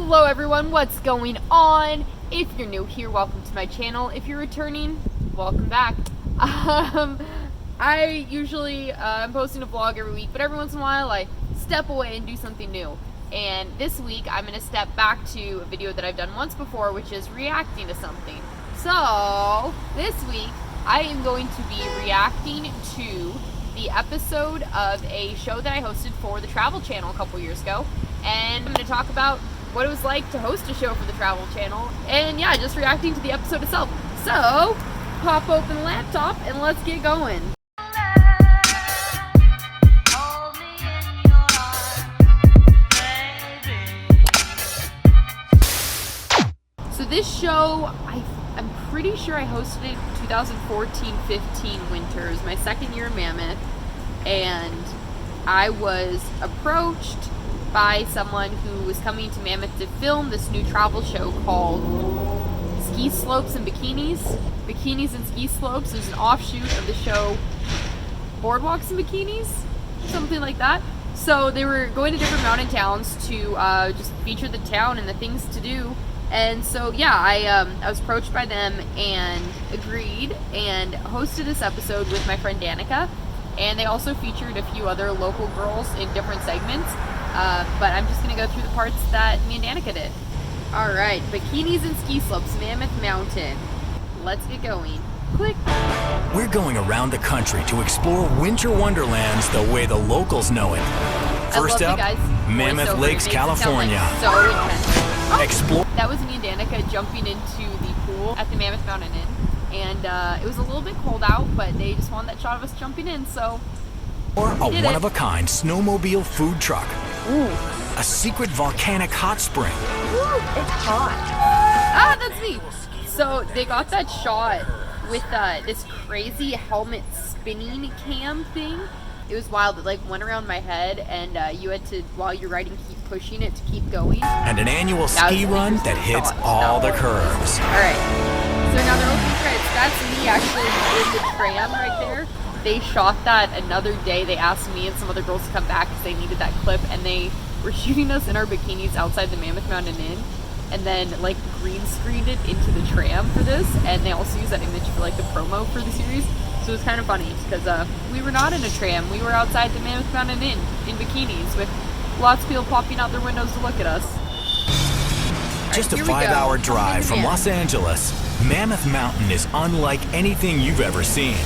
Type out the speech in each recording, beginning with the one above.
Hello everyone, what's going on? If you're new here, welcome to my channel. If you're returning, welcome back. I usually I'm posting a vlog every week, but every once in a while I step away and do something new. And this week I'm going to step back to a video that I've done once before, which is reacting to something. So this week I am going to be reacting to the episode of a show that I hosted for the Travel Channel a couple years ago. And I'm going to talk about what it was like to host a show for the Travel Channel, and yeah, just reacting to the episode itself. So, pop open the laptop and let's get going. So this show, I'm pretty sure I hosted it 2014-15 winter. It was my second year in Mammoth, and I was approached by someone who was coming to Mammoth to film this new travel show called Ski Slopes and Bikinis. Bikinis and Ski Slopes. There's an offshoot of the show Boardwalks and Bikinis, something like that. So they were going to different mountain towns to just feature the town and the things to do. And so yeah, I was approached by them and agreed and hosted this episode with my friend Danica. And they also featured a few other local girls in different segments. But I'm just going to go through the parts that me and Danica did. Alright, Bikinis and Ski Slopes, Mammoth Mountain. Let's get going. Click. We're going around the country to explore winter wonderlands the way the locals know it. First up, Mammoth Lakes, California. Like so intense. Oh, Explore. That was me and Danica jumping into the pool at the Mammoth Mountain Inn. And it was a little bit cold out, but they just wanted that shot of us jumping in, so... Or a one-of-a-kind snowmobile food truck. Ooh. A secret volcanic hot spring. Ooh, it's hot. Ah, that's me. So they got that shot with this crazy helmet spinning cam thing. It was wild. It like went around my head, and you had to, while you're riding, keep pushing it to keep going. And an annual ski run that hits all the curves. All right. So now they're opening credits. That's me actually in the tram right there. They shot that another day. They asked me and some other girls to come back because they needed that clip, and they were shooting us in our bikinis outside the Mammoth Mountain Inn, and then like green screened it into the tram for this, and they also used that image for like the promo for the series. So it was kind of funny because we were not in a tram. We were outside the Mammoth Mountain Inn in bikinis with lots of people popping out their windows to look at us. Just a 5-hour drive from Los Angeles, Mammoth Mountain is unlike anything you've ever seen.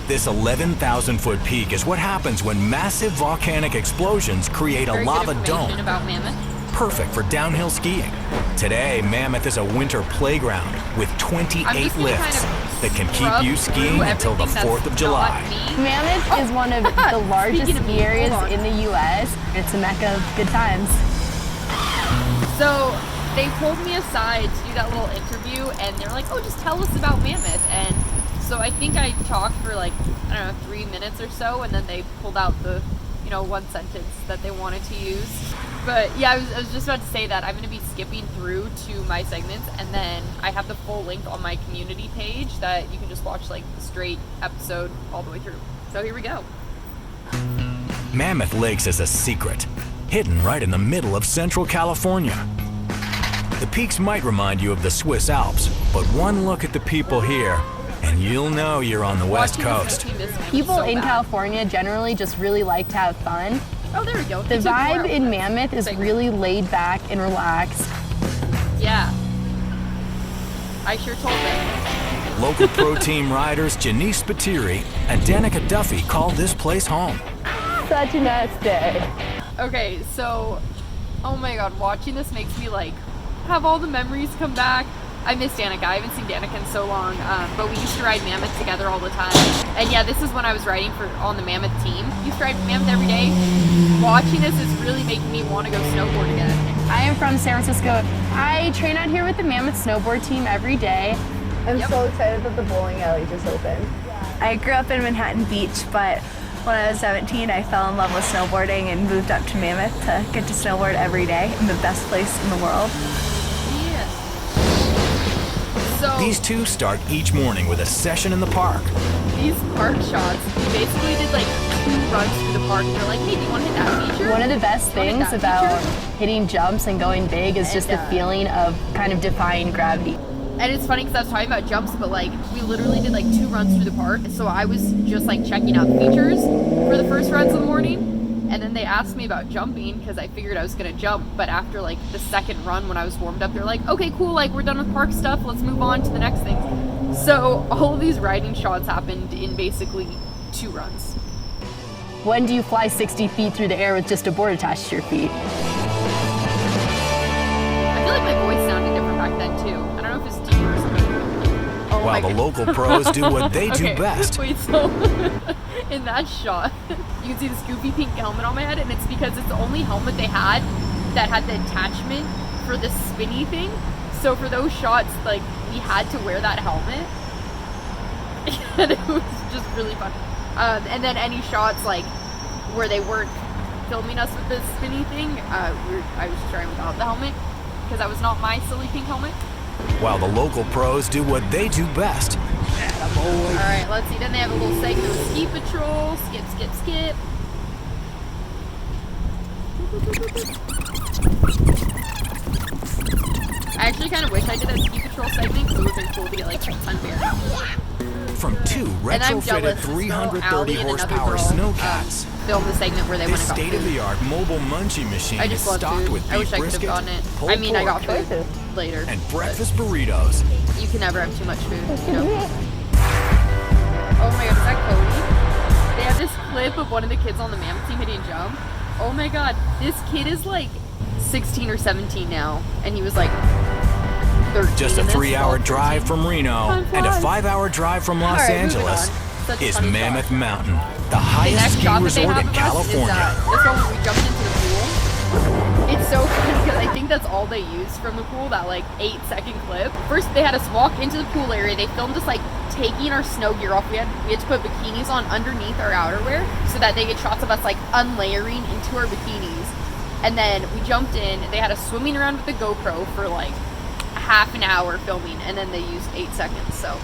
This 11,000-foot peak is what happens when massive volcanic explosions create a lava dome. About Mammoth. Perfect for downhill skiing. Today, Mammoth is a winter playground with 28 lifts that can keep you skiing until the 4th of July. Mammoth is one of the largest ski areas in the U.S. It's a mecca of good times. So they pulled me aside to do that little interview, and they're like, oh, just tell us about Mammoth. And so I think I talked for like, I don't know, 3 minutes or so, and then they pulled out the, you know, one sentence that they wanted to use. But yeah, I was just about to say that I'm going to be skipping through to my segments, and then I have the full link on my community page that you can just watch like the straight episode all the way through. So here we go. Mammoth Lakes is a secret, hidden right in the middle of Central California. The peaks might remind you of the Swiss Alps, but one look at the people here, and you'll know you're on the West Coast. People in California generally just really like to have fun. Oh, there we go. The vibe in Mammoth is really laid back and relaxed. Yeah. I sure told them. Local pro team riders Janice Spiteri and Danica Duffy call this place home. Such a nice day. Okay, so, oh my god, watching this makes me like have all the memories come back. I miss Danica. I haven't seen Danica in so long, but we used to ride Mammoth together all the time. And yeah, this is when I was riding on the Mammoth team. Used to ride Mammoth every day. Watching this is really making me want to go snowboard again. I am from San Francisco. I train out here with the Mammoth snowboard team every day. I'm so excited that the bowling alley just opened. I grew up in Manhattan Beach, but when I was 17, I fell in love with snowboarding and moved up to Mammoth to get to snowboard every day in the best place in the world. So these two start each morning with a session in the park. These park shots, we basically did like runs through the park. They're like, hey, do you want to hit that feature? One of the best things about hitting jumps and going big is just the feeling of kind of defying gravity. And it's funny because I was talking about jumps, but like we literally did like 2 runs through the park. So I was just like checking out the features for the first runs of the morning. And then they asked me about jumping because I figured I was going to jump. But after like the second run when I was warmed up, they're like, okay, cool. Like we're done with park stuff. Let's move on to the next thing. So all of these riding shots happened in basically 2 runs. When do you fly 60 feet through the air with just a board attached to your feet? I feel like my voice sounded different back then too. I don't know if it's deeper or something. Oh While the local pros do what they do best. Wait, so in that shot, you can see this goofy pink helmet on my head, and it's because it's the only helmet they had that had the attachment for the spinny thing. So for those shots, like, we had to wear that helmet. And it was just really fun. And then any shots, like, where they weren't filming us with the spinny thing, I was just trying without the helmet, because that was not my silly pink helmet. While the local pros do what they do best. Alright, let's see. Then they have a little segment with Ski Patrol. Skip, skip, skip. I actually kind of wish I did that Ski Patrol segment because it would have been cool to get like a ton bear. From 2 retrofitted 330 horsepower snowcats. Film the segment where they went This and got state-of-the-art mobile munchie machine I is just love stocked food. with I wish beef I could have brisket, gotten it. pulled I mean, I got pork, food later. and breakfast burritos. You can never have too much food, you know. Oh my god, is that Cody? They have this clip of one of the kids on the Mammoth team hitting a jump. Oh my god, this kid is like 16 or 17 now, and he was like 13. Just a 3-hour drive from Reno and a 5-hour drive from Los Angeles is Mammoth Mountain, the highest ski resort in California. This one when we jumped into the pool. It's so funny because I think that's all they used from the pool, that like 8-second clip. First they had us walk into the pool area. They filmed us like taking our snow gear off. We had to put bikinis on underneath our outerwear so that they get shots of us like unlayering into our bikinis. And then we jumped in. They had us swimming around with the GoPro for like half an hour filming, and then they used 8 seconds. So,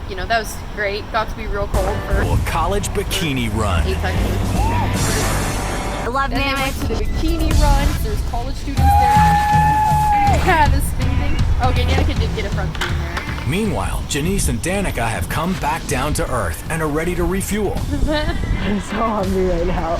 you know, that was great. Got to be real cold for a college bikini run. 8 seconds. I love Then they went to the bikini run. There's college students there. Yeah, the spin thing. Okay, Danica did get a front screen there. Meanwhile, Janice and Danica have come back down to earth and are ready to refuel. I'm so hungry right now.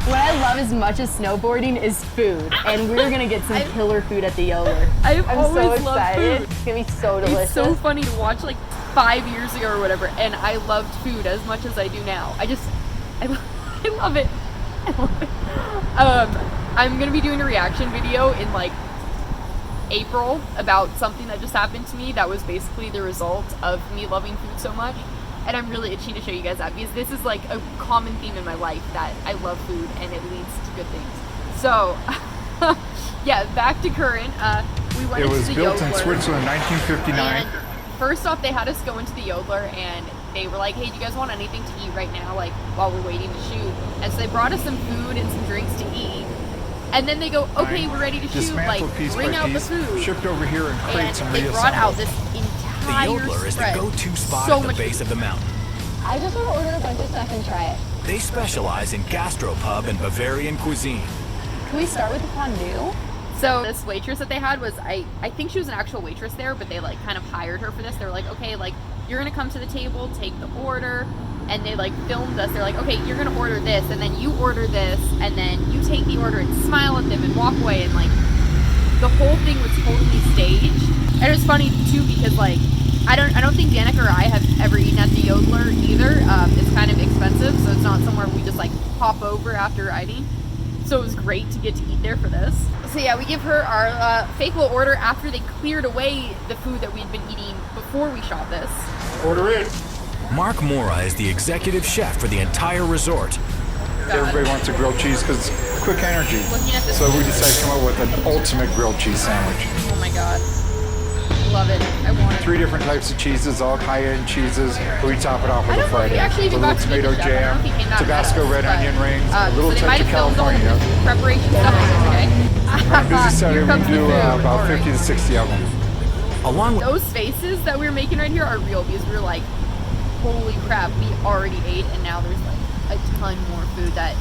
What I love as much as snowboarding is food, and we're gonna get some killer food at the Yodeler. I'm so always excited. Loved food. It's gonna be so delicious. It's so funny to watch like 5 years ago or whatever, and I loved food as much as I do now. I love it. I love it. I'm gonna be doing a reaction video in like April about something that just happened to me that was basically the result of me loving food so much. And I'm really itchy to show you guys that because this is like a common theme in my life, that I love food and it leads to good things. So, yeah, back to current. We went into the Yodeler. It was built in Switzerland in 1959. And first off, they had us go into the Yodeler and they were like, hey, do you guys want anything to eat right now, like while we're waiting to shoot? And so they brought us some food and some drinks to eat. And then they go, okay, we're ready to shoot, like bring out the food. Shipped over here in crates and they brought out this entire The Yodeler is the go-to spot so at the base of the mountain. I just want to order a bunch of stuff and try it. They specialize in gastropub and Bavarian cuisine. Can we start with the fondue? So this waitress that they had was, I think she was an actual waitress there, but they like kind of hired her for this. They were like, okay, like you're gonna come to the table, take the order, and they like filmed us. They're like, okay, you're gonna order this, and then you order this, and then you take the order and smile at them and walk away, and like the whole thing was totally staged. And it was funny too because like I don't think Danica or I have ever eaten at the Yodeler either. It's kind of expensive, so it's not somewhere we just like pop over after riding. So it was great to get to eat there for this. So yeah, we give her our fake little order after they cleared away the food that we'd been eating before we shot this. Order it. Mark Mora is the executive chef for the entire resort. Everybody wants a grilled cheese because quick energy. Looking at this So we decided to come up with an ultimate grilled cheese sandwich. Oh my god. Love it. I want it. 3 different types of cheeses, all high-end cheeses. We top it off with I a don't know if fried he egg. actually A even little got to tomato meet the chef. I don't know jam, if he came that Tabasco bad, red but, onion rings, a so little they touch might of have filmed all of California. the preparation stuff, okay? On a busy Saturday, Here comes we do the food. about All 50 to 60 of them. Along with Those faces that we were making right here are real because we were like, holy crap, we already ate and now there's like a ton more food. That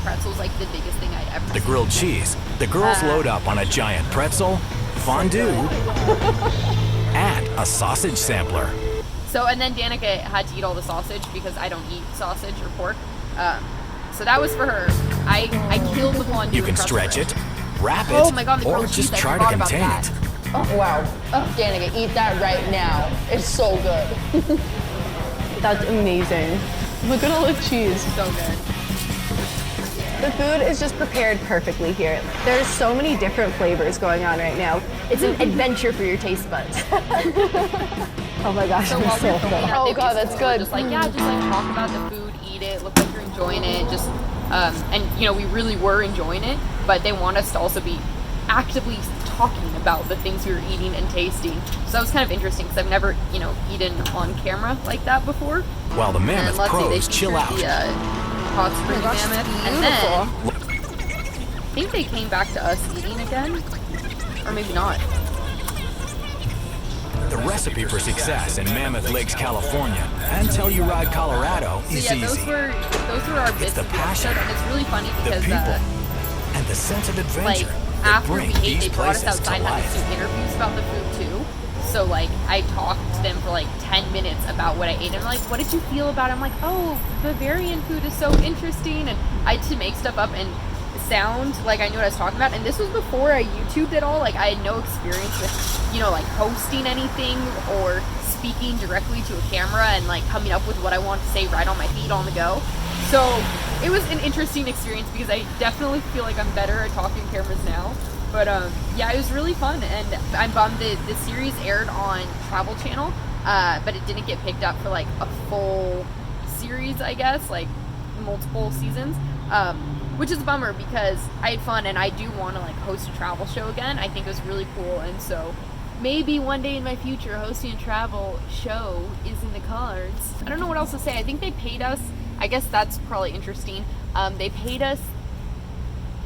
pretzel's like the biggest thing I'd ever The seen. grilled cheese. The girls load up on a giant pretzel, fondue, and a sausage sampler. So, and then Danica had to eat all the sausage because I don't eat sausage or pork. So that was for her. I killed the fondue. You can and pretzel stretch ranch. it, wrap it, Oh my God, the or grilled just cheese, I try to forgot about contain that. it. Oh, wow. Oh, Danica, eat that right now. It's so good. That's amazing. Look at all the cheese. So good. The food is just prepared perfectly here. There's so many different flavors going on right now. It's an adventure for your taste buds. Oh my gosh, So I'm while so we're filming full. that, Oh they God, basically that's were good. Just like, yeah, just like talk about the food, eat it, look like you're enjoying it. Just, and you know, we really were enjoying it, but they want us to also be actively talking about the things we were eating and tasting. So that was kind of interesting because I've never, you know, eaten on camera like that before. While the And Mammoth let's see, they pros chill featured out. the hot spring mammoth, and then I think they came back to us eating again, or maybe not. The recipe for success in Mammoth Lakes, California, and Telluride, Colorado So is yeah, easy. those were our bits the of the passion, episode, and it's really funny The because people, and the sense of like adventure that after we bring ate, they these brought us places to outside and had us life. do interviews about the food too. So like I talked to them for like 10 minutes about what I ate, and like, what did you feel about it? I'm like, oh, Bavarian food is so interesting, and I had to make stuff up and sound like I knew what I was talking about. And this was before I YouTubed it all. Like I had no experience with, you know, like hosting anything or speaking directly to a camera and like coming up with what I want to say right on my feet on the go. So it was an interesting experience because I definitely feel like I'm better at talking to cameras now. But yeah, it was really fun, and I'm bummed the series aired on Travel Channel, but it didn't get picked up for like a full series, I guess, like multiple seasons, which is a bummer because I had fun and I do want to like host a travel show again. I think it was really cool, and so maybe one day in my future hosting a travel show is in the cards. I don't know what else to say. I think they paid us, I guess that's probably interesting. They paid us,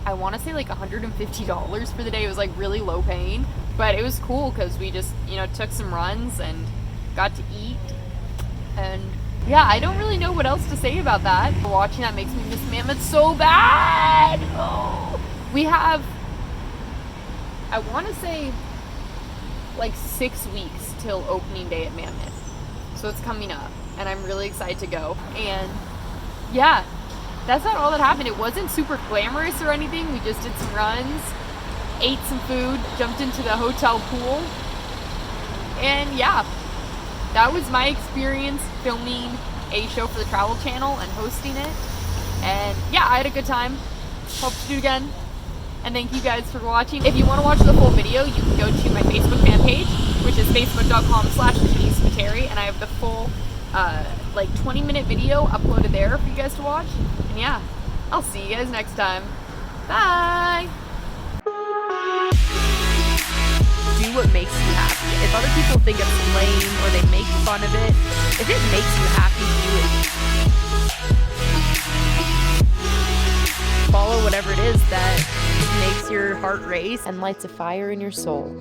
I want to say like $150 for the day. It was like really low paying, but it was cool because we just, you know, took some runs and got to eat. And yeah, I don't really know what else to say about that. Watching that makes me miss Mammoth so bad. Oh. We have, I want to say like 6 weeks till opening day at Mammoth. So it's coming up and I'm really excited to go. And yeah, that's not all that happened. It wasn't super glamorous or anything. We just did some runs, ate some food, jumped into the hotel pool. And yeah, that was my experience filming a show for the Travel Channel and hosting it. And yeah, I had a good time. Hope to do it again. And thank you guys for watching. If you want to watch the full video, you can go to my Facebook fan page, which is facebook.com/DeniseMateri, and I have the full like 20-minute video uploaded there for you guys to watch. And yeah, I'll see you guys next time. Bye! Do what makes you happy. If other people think it's lame or they make fun of it, if it makes you happy, do it. Follow whatever it is that makes your heart race and lights a fire in your soul.